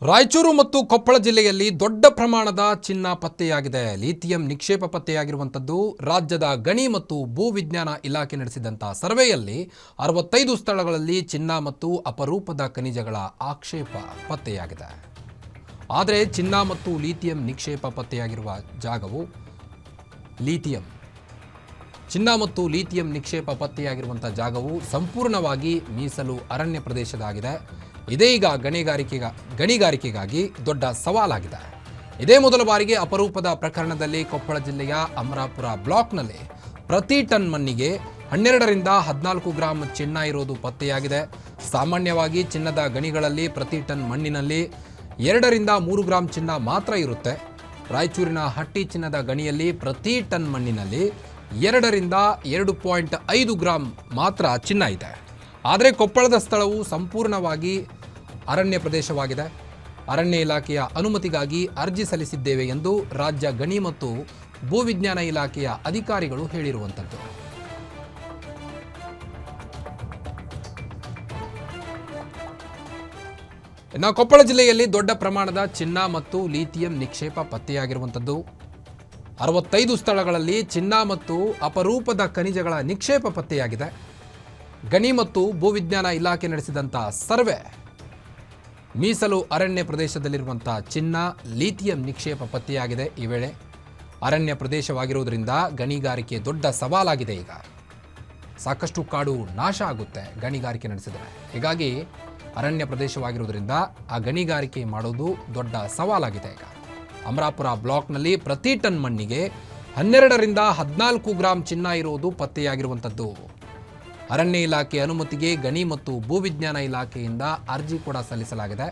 ರಾಯಚೂರು ಮತ್ತು ಕೊಪ್ಪಳ ಜಿಲ್ಲೆಯಲ್ಲಿ ದೊಡ್ಡ ಪ್ರಮಾಣದ ಚಿನ್ನ ಪತ್ತೆಯಾಗಿದೆ. ಲಿಥಿಯಂ ನಿಕ್ಷೇಪ ಪತ್ತೆಯಾಗಿರುವಂಥದ್ದು. ರಾಜ್ಯದ ಗಣಿ ಮತ್ತು ಭೂವಿಜ್ಞಾನ ಇಲಾಖೆ ನಡೆಸಿದಂಥ ಸರ್ವೆಯಲ್ಲಿ 65 ಸ್ಥಳಗಳಲ್ಲಿ ಚಿನ್ನ ಮತ್ತು ಅಪರೂಪದ ಖನಿಜಗಳ ಆಕ್ಷೇಪ ಪತ್ತೆಯಾಗಿದೆ. ಆದರೆ ಚಿನ್ನ ಮತ್ತು ಲಿಥಿಯಂ ನಿಕ್ಷೇಪ ಪತ್ತೆಯಾಗಿರುವ ಜಾಗವು ಚಿನ್ನ ಮತ್ತು ಲಿಥಿಯಂ ನಿಕ್ಷೇಪ ಪತ್ತೆಯಾಗಿರುವಂಥ ಜಾಗವು ಸಂಪೂರ್ಣವಾಗಿ ಮೀಸಲು ಅರಣ್ಯ ಪ್ರದೇಶದಾಗಿದೆ. ಇದೇ ಈಗ ಗಣಿಗಾರಿಕೆಗಾಗಿ ದೊಡ್ಡ ಸವಾಲಾಗಿದೆ. ಇದೇ ಮೊದಲ ಬಾರಿಗೆ ಅಪರೂಪದ ಪ್ರಕರಣದಲ್ಲಿ ಕೊಪ್ಪಳ ಜಿಲ್ಲೆಯ ಅಮರಾಪುರ ಬ್ಲಾಕ್ನಲ್ಲಿ ಪ್ರತಿ ಟನ್ ಮಣ್ಣಿಗೆ 12 ರಿಂದ 14 ಗ್ರಾಂ ಚಿನ್ನ ಇರೋದು ಪತ್ತೆಯಾಗಿದೆ. ಸಾಮಾನ್ಯವಾಗಿ ಚಿನ್ನದ ಗಣಿಗಳಲ್ಲಿ ಪ್ರತಿ ಟನ್ ಮಣ್ಣಿನಲ್ಲಿ 2 ರಿಂದ 3 ಗ್ರಾಂ ಚಿನ್ನ ಮಾತ್ರ ಇರುತ್ತೆ. ರಾಯಚೂರಿನ ಹಟ್ಟಿ ಚಿನ್ನದ ಗಣಿಯಲ್ಲಿ ಪ್ರತಿ ಟನ್ ಮಣ್ಣಿನಲ್ಲಿ 2 ರಿಂದ 2.5 ಗ್ರಾಂ ಮಾತ್ರ ಚಿನ್ನ ಇದೆ. ಆದರೆ ಕೊಪ್ಪಳದ ಸ್ಥಳವು ಸಂಪೂರ್ಣವಾಗಿ ಅರಣ್ಯ ಪ್ರದೇಶವಾಗಿದೆ. ಅರಣ್ಯ ಇಲಾಖೆಯ ಅನುಮತಿಗಾಗಿ ಅರ್ಜಿ ಸಲ್ಲಿಸಿದ್ದೇವೆ ಎಂದು ರಾಜ್ಯ ಗಣಿ ಮತ್ತು ಭೂವಿಜ್ಞಾನ ಇಲಾಖೆಯ ಅಧಿಕಾರಿಗಳು ಹೇಳಿರುವಂಥದ್ದು. ಇನ್ನು ಕೊಪ್ಪಳ ಜಿಲ್ಲೆಯಲ್ಲಿ ದೊಡ್ಡ ಪ್ರಮಾಣದ ಚಿನ್ನ ಮತ್ತು ಲಿಥಿಯಂ ನಿಕ್ಷೇಪ ಪತ್ತೆಯಾಗಿರುವಂಥದ್ದು. 65 ಸ್ಥಳಗಳಲ್ಲಿ ಚಿನ್ನ ಮತ್ತು ಅಪರೂಪದ ಖನಿಜಗಳ ನಿಕ್ಷೇಪ ಪತ್ತೆಯಾಗಿದೆ. ಗಣಿ ಮತ್ತು ಭೂವಿಜ್ಞಾನ ಇಲಾಖೆ ನಡೆಸಿದಂಥ ಸರ್ವೆ ಮೀಸಲು ಅರಣ್ಯ ಪ್ರದೇಶದಲ್ಲಿರುವಂಥ ಚಿನ್ನ ಲಿಥಿಯಂ ನಿಕ್ಷೇಪ ಪತ್ತೆಯಾಗಿದೆ. ಈ ವೇಳೆ ಅರಣ್ಯ ಪ್ರದೇಶವಾಗಿರುವುದರಿಂದ ಗಣಿಗಾರಿಕೆ ದೊಡ್ಡ ಸವಾಲಾಗಿದೆ. ಈಗ ಸಾಕಷ್ಟು ಕಾಡು ನಾಶ ಆಗುತ್ತೆ ಗಣಿಗಾರಿಕೆ ನಡೆಸಿದರೆ. ಹೀಗಾಗಿ ಅರಣ್ಯ ಪ್ರದೇಶವಾಗಿರುವುದರಿಂದ ಆ ಗಣಿಗಾರಿಕೆ ಮಾಡೋದು ದೊಡ್ಡ ಸವಾಲಾಗಿದೆ. ಈಗ ಅಮರಾಪುರ ಬ್ಲಾಕ್ನಲ್ಲಿ ಪ್ರತಿ ಟನ್ ಮಣ್ಣಿಗೆ 12 ರಿಂದ 14 ಗ್ರಾಂ ಚಿನ್ನ ಇರುವುದು ಪತ್ತೆಯಾಗಿರುವಂಥದ್ದು. ಅರಣ್ಯ ಇಲಾಖೆ ಅನುಮತಿಗೆ ಗಣಿ ಮತ್ತು ಭೂವಿಜ್ಞಾನ ಇಲಾಖೆಯಿಂದ ಅರ್ಜಿ ಕೂಡ ಸಲ್ಲಿಸಲಾಗಿದೆ.